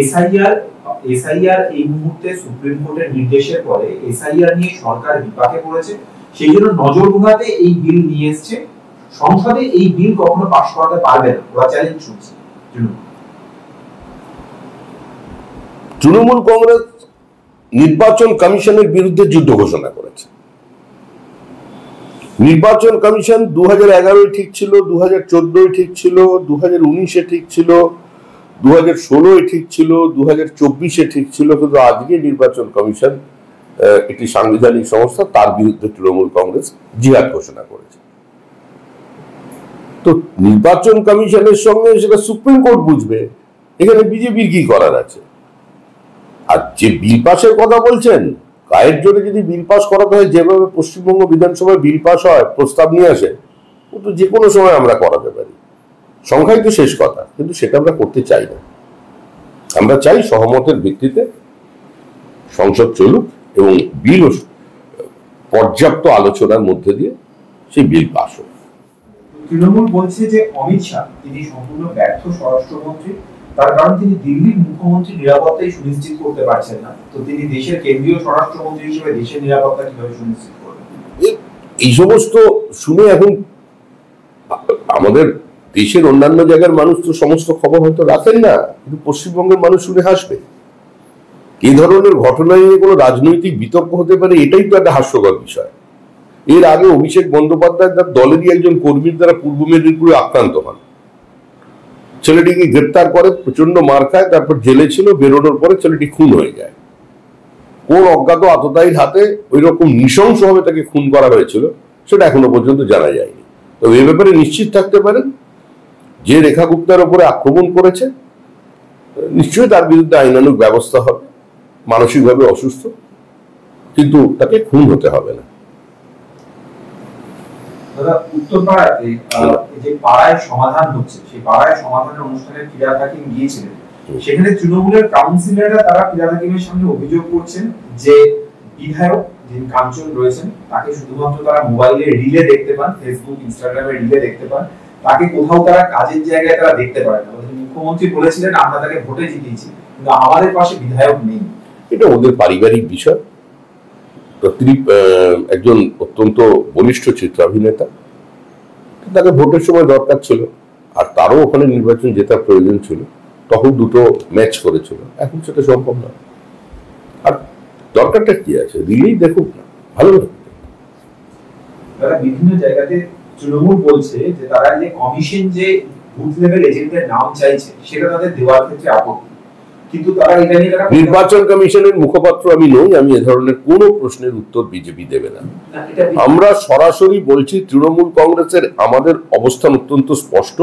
SIR এই মুহূর্তে supreme কোর্টের নির্দেশের পরে এসআইআর নিয়ে সরকার বিপাকে পড়েছে, সেই জন্য নজর ঘোরাতে এই বিল নিয়ে এসছে। সংসদে এই বিল কখনো পাস করাতে পারবে না, ওরা চ্যালেঞ্জ শুনছে। তৃণমূল কংগ্রেস নির্বাচন কমিশনের বিরুদ্ধে যুদ্ধ ঘোষণা করেছে। নির্বাচন কমিশন 2011 ঠিক ছিল, 2014 ঠিক ছিল, 2019 ঠিক ছিল, 2016 ঠিক ছিল, 2024 ঠিক ছিল, কিন্তু আজকে নির্বাচন কমিশন একটি সাংবিধানিক সংস্থা, তার বিরুদ্ধে তৃণমূল কংগ্রেস জিহাদ ঘোষণা করেছে। তো নির্বাচন কমিশনের সঙ্গে সেটা সুপ্রিম কোর্ট বুঝবে, এখানে বিজেপির কি করার আছে? আর যে বিল পাসের কথা বলছেন, গায়ের জোরে যদি বিল পাস করাতে হয়, যেভাবে পশ্চিমবঙ্গ বিধানসভায় বিল পাস হয়, প্রস্তাব নিয়ে আসে, ও তো যে কোনো সময় আমরা করাতে পারি, সংখ্যাই তো শেষ কথা, কিন্তু সেটা আমরা করতে চাই না। আমরা চাই সহমতের ভিত্তিতে সংসদ চলুক এবং বিল পর্যাপ্ত আলোচনার মধ্যে দিয়ে সেই বিল পাস হোক। তৃণমূল বলছে যে অমিত শাহ তিনি সম্পূর্ণ ব্যর্থ স্বরাষ্ট্রমন্ত্রী, তার কারণ তিনি দিল্লির মুখ্যমন্ত্রী নিরাপত্তাই সুনিশ্চিত করতে পারছেন না। তো তিনি দেশের কেন্দ্রীয় স্বরাষ্ট্রমন্ত্রী হিসেবে দেশের নিরাপত্তা কিভাবে সুনিশ্চিত করবেন? এই সমস্ত শুনে এখন আমাদের দেশের অন্যান্য জায়গার মানুষ তো সমস্ত খবর হয়তো রাখেন না, কিন্তু পশ্চিমবঙ্গের মানুষ শুনে হাসবে। এই ধরনের ঘটনা নিয়ে কোনো রাজনৈতিক বিতর্ক হতে পারে, এটাই তো একটা হাস্যকর বিষয়। এর আগে অভিষেক বন্দ্যোপাধ্যায় তার দলেরই একজন কর্মীর দ্বারা পূর্ব মেদিনীপুরে আক্রান্ত হন, ছেলেটিকে গ্রেপ্তার করে, প্রচন্ড মার খায়, তারপর জেলে ছিল, বেরোনোর পরে ছেলেটি খুন হয়ে যায়। কোন অজ্ঞাত আততায়ীর হাতে ওই রকম নৃশংসভাবে তাকে খুন করা হয়েছিল সেটা এখনো পর্যন্ত জানা যায়নি। তো এই ব্যাপারে নিশ্চিত থাকতে পারেন, যে রেখা গুপ্তার উপরে আক্রমণ করেছে নিশ্চয়ই তার বিরুদ্ধে আইনানুগ ব্যবস্থা হবে। মানসিকভাবে অসুস্থ, কিন্তু তাকে খুন হতে হবে না। দাদা, উত্তরপাড়াতে যে পাড়ায় সমাধান হচ্ছে, সেই পাড়ায় সমাধানের অনুষ্ঠানে ফিরহাদ হাকিম গিয়েছিলেন। সেখানে তৃণমূলের কাউন্সিলররা তারা ফিরহাদ হাকিমের সামনে অভিযোগ করছেন যে বিধায়ক যিনি কাঞ্চন রয়েছেন তাকে শুধুমাত্র তারা মোবাইলে রিলে দেখতে পান, ফেসবুক ইনস্টাগ্রামে রিলে দেখতে পান, তাকে কোথাও তারা কাজের জায়গায় তারা দেখতে পারেন না। মুখ্যমন্ত্রী বলেছিলেন আমরা তাকে ভোটে জিতিয়েছি, কিন্তু আমাদের পাশে বিধায়ক নেই। এটা ওদের পারিবারিক বিষয়। তিনি একজন অত্যন্ত বলিষ্ঠ চিত্রাভিনেতা, তাকে ভোটের সময় দরকার ছিল, আর তারও ওখানে নির্বাচন জেতার প্রয়োজন ছিল, তখন দুটো ম্যাচ করেছিল। এখন সেটা সম্ভব না। আর দরকারটা কি আছে, দিলেই দেখুক না, ভালো লাগে। তারা বিভিন্ন জায়গাতে তৃণমূল বলছে যে তারা যে কমিশন যে বুথ লেভেল এজেন্টের নাম চাইছে সেটা তাদের দেওয়ার ক্ষেত্রে আপত্তি, কিন্তু তারা এটা নিয়ে নির্বাচন কমিশনের মুখপাত্র আমি নই, আমি এ ধরনের কোন প্রশ্নের উত্তর বিজেপি দেবে না। আমরা সরাসরি বলছি, তৃণমূল কংগ্রেসের আমাদের অবস্থান অত্যন্ত স্পষ্ট।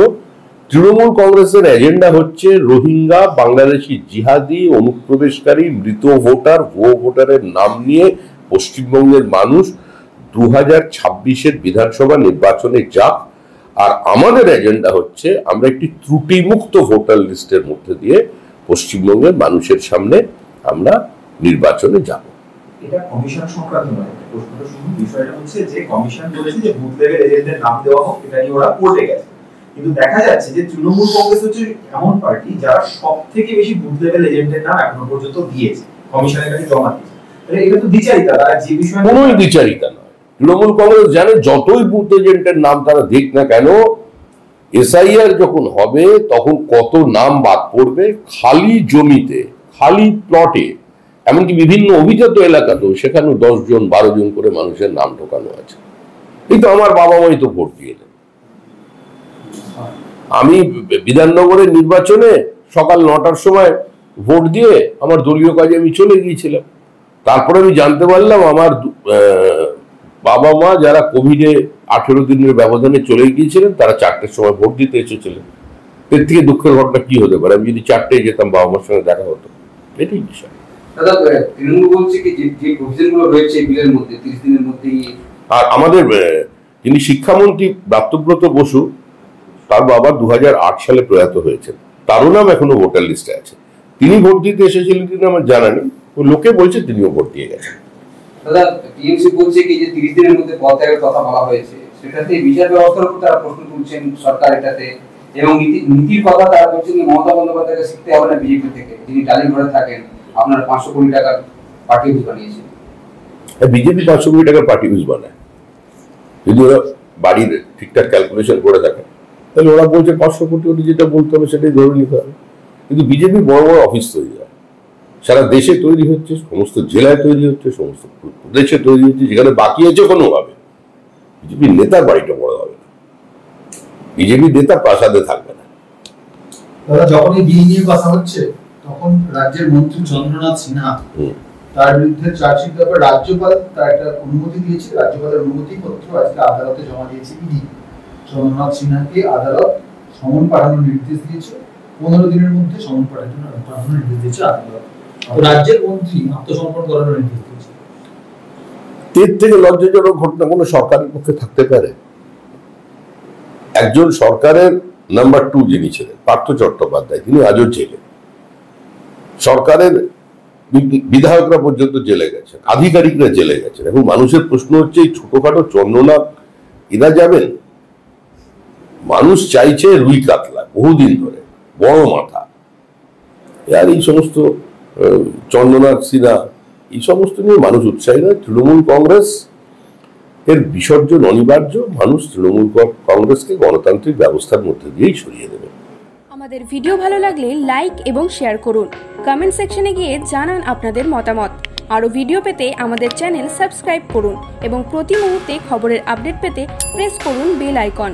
তৃণমূল কংগ্রেসের এজেন্ডা হচ্ছে রোহিঙ্গা, বাংলাদেশি জিহাদি, অনুপ্রবেশকারী, মৃত ভোটার, ভুয়ো ভোটারের নাম নিয়ে পশ্চিমবঙ্গের মানুষ 2026-এর বিধানসভা নির্বাচনে যাক। আর আমাদের এজেন্ডা হচ্ছে আমরা একটি ত্রুটিমুক্ত ভোটার লিস্টের মধ্যে দিয়ে পশ্চিমবঙ্গের মানুষের সামনে আমরা নির্বাচনে যাব। এটা কমিশন সংক্রান্ত নয়, প্রশ্নটা শুধু বিষয়টা হচ্ছে যে কমিশন বলেছে যে বুথ লেভেল এজেন্টের নাম দেওয়া হোক, এটা নিয়ে ওরা কোর্টে গেছে। কিন্তু দেখা যাচ্ছে যে তৃণমূল কংগ্রেস হচ্ছে এমন পার্টি যারা সবথেকে বেশি বুথ লেভেল এজেন্টের নাম এখনো পর্যন্ত দিয়েছে, কমিশনের কাছে জমা দিয়েছে। এটা তো দ্বিচারিতা, তারা যে বিষয়ে কোনোই দ্বিচারিতা নয়। তৃণমূল কংগ্রেস জানে যতই বুথ এজেন্টের নাম তারা দিক না কেন, এসআইআর যখন হবে তখন কত নাম বাদ পড়বে, খালি জমিতে, খালি প্লটে, এমনকি বিভিন্ন অভিজাত এলাকাতেও সেখানেও 10 জন 12 জন করে মানুষের নাম ঢোকানো আছে। এই তো আমার বাবা মাই তো ভোট দিয়ে দেন। আমি বিধাননগরের নির্বাচনে সকাল 9টার সময় ভোট দিয়ে আমার দলীয় কাজে আমি চলে গিয়েছিলাম। তারপরে আমি জানতে পারলাম আমার বাবা মা যারা কোভিডে 18 দিনের ব্যবধানে চলে গিয়েছিলেন তারা 4টের সময় ভোট দিতে এসেছিলেন। এর থেকে দুঃখের ঘটনা কি হতে পারে? আমি যদি 4টায় যেতাম বাবা মার সঙ্গে দেখা হতো। এটাই বিষয়। দাদা, তৃণমূল বলছে কি যে প্রভিশনগুলো রয়েছে বিলের মধ্যে 30 দিনের মধ্যেই, আর আমাদের যিনি শিক্ষামন্ত্রী ব্রাত্যব্রত বসু, তার বাবা 2008 সালে প্রয়াত হয়েছেন, তারও নাম এখনো ভোটার লিস্টে আছে। তিনি ভোট দিতে এসেছিলেন কিনা আমার জানা নেই, লোকে বলছে তিনিও ভোট দিয়ে গেছেন। দাদা, টিএমসি বলছে কি যে 30 দিনের মধ্যে পদত্যাগের কথা বলা হয়েছে, সেটাতে বিচার ব্যবস্থার উপর তারা প্রশ্ন তুলছেন, সরকার এটাতে এবং নীতির কথা তারা বলছেন যে মমতা বন্দ্যোপাধ্যায়কে শিখতে হবে না বিজেপি থেকে, যিনি টালি ঘরে থাকেন, আপনার 500 কোটি টাকার পার্টি অফিস বানিয়েছেন। বিজেপি 500 কোটি টাকার পার্টি অফিস বানায়, যদি ওরা বাড়ির ঠিকঠাক ক্যালকুলেশন করে থাকে তাহলে ওরা বলছে 500 কোটি, ওটি যেটা বলতে হবে সেটাই ধরে নিতে হবে। কিন্তু বিজেপি বড় বড় অফিস তৈরি হয়, সারা দেশে তৈরি হচ্ছে, সমস্ত জেলায় তৈরি হচ্ছে, সমস্ত প্রদেশে তৈরি হচ্ছে, যেখানে বাকি আছে কোনোভাবে বিজেপির নেতার বাড়িটা বড় হবে না, বিজেপি নেতা প্রাসাদে থাকবে না। দাদা, যখন এই বিল নিয়ে কথা হচ্ছে তখন রাজ্যের মন্ত্রী চন্দ্রনাথ সিনহা তার বিরুদ্ধে চার্জশিট দেওয়ার রাজ্যপাল তার একটা অনুমতি দিয়েছে, রাজ্যপালের অনুমতি পত্র আজকে আদালতে জমা দিয়েছে ইডি। চন্দ্রনাথ সিনহাকে আদালত সমন পাঠানোর নির্দেশ দিয়েছে, 15 দিনের মধ্যে সমন পাঠানোর নির্দেশ দিয়েছে আদালত। রাজ্যের মন্ত্রী আত্মসমর্পণ করার নির্দেশ দিয়েছে। এর থেকে লজ্জাজনক ঘটনা কোনো সরকারের পক্ষে থাকতে পারে? একজন সরকারের নাম্বার 2 যিনি ছিলেন পার্থ চট্টোপাধ্যায়, তিনি আজও জেলে, সরকারের বিধায়করা পর্যন্ত জেলে গেছেন, আধিকারিকরা জেলে গেছেন। এখন মানুষের প্রশ্ন হচ্ছে এই ছোটখাটো চন্দ্রনাথ এরা যাবেন? মানুষ চাইছে রুই কাতলা বহুদিন ধরে, বড় মাথা। আর এই সমস্ত চন্দ্রনাথ সিনহা এই সমস্ত নিয়ে মানুষ উৎসাহী নয়। তৃণমূল কংগ্রেস এর বিসর্জন অনিবার্য, মানুষ তৃণমূল কংগ্রেসকে গণতান্ত্রিক ব্যবস্থার মধ্যে দিয়েই সরিয়ে দেবে। আমাদের ভিডিও ভালো লাগলে লাইক এবং শেয়ার করুন, কমেন্ট সেকশনে গিয়ে জানান আপনাদের মতামত। আরও ভিডিও পেতে আমাদের চ্যানেল সাবস্ক্রাইব করুন এবং প্রতি মুহূর্তে খবরের আপডেট পেতে প্রেস করুন বেল আইকন।